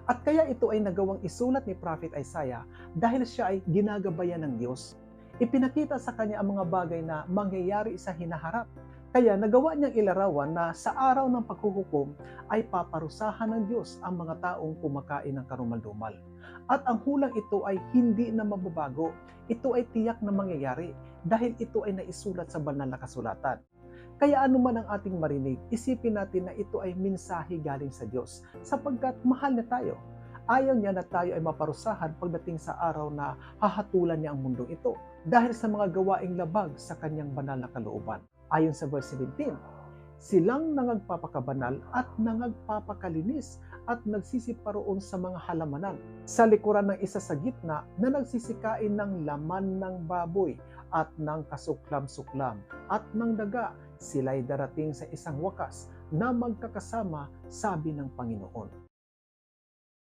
At kaya ito ay nagawang isulat ni Prophet Isaiah dahil siya ay ginagabayan ng Diyos. Ipinakita sa kanya ang mga bagay na mangyayari sa hinaharap. Kaya nagawa niyang ilarawan na sa araw ng paghuhukom ay paparusahan ng Diyos ang mga taong kumakain ng karumal-dumal. At ang hulang ito ay hindi na mababago. Ito ay tiyak na mangyayari dahil ito ay naisulat sa banal na kasulatan. Kaya anuman ang ating marinig, isipin natin na ito ay mensahe galing sa Diyos sapagkat mahal niya tayo. Ayaw niya na tayo ay maparusahan pagdating sa araw na hahatulan niya ang mundong ito dahil sa mga gawaing labag sa kanyang banal na kalooban. Ayon sa verse 17, silang nangagpapakabanal at nangagpapakalinis at nagsisiparoon sa mga halamanan sa likuran ng isa sa gitna na nagsisikain ng laman ng baboy at ng kasuklam-suklam at ng daga. Sila'y darating sa isang wakas na magkakasama, sabi ng Panginoon.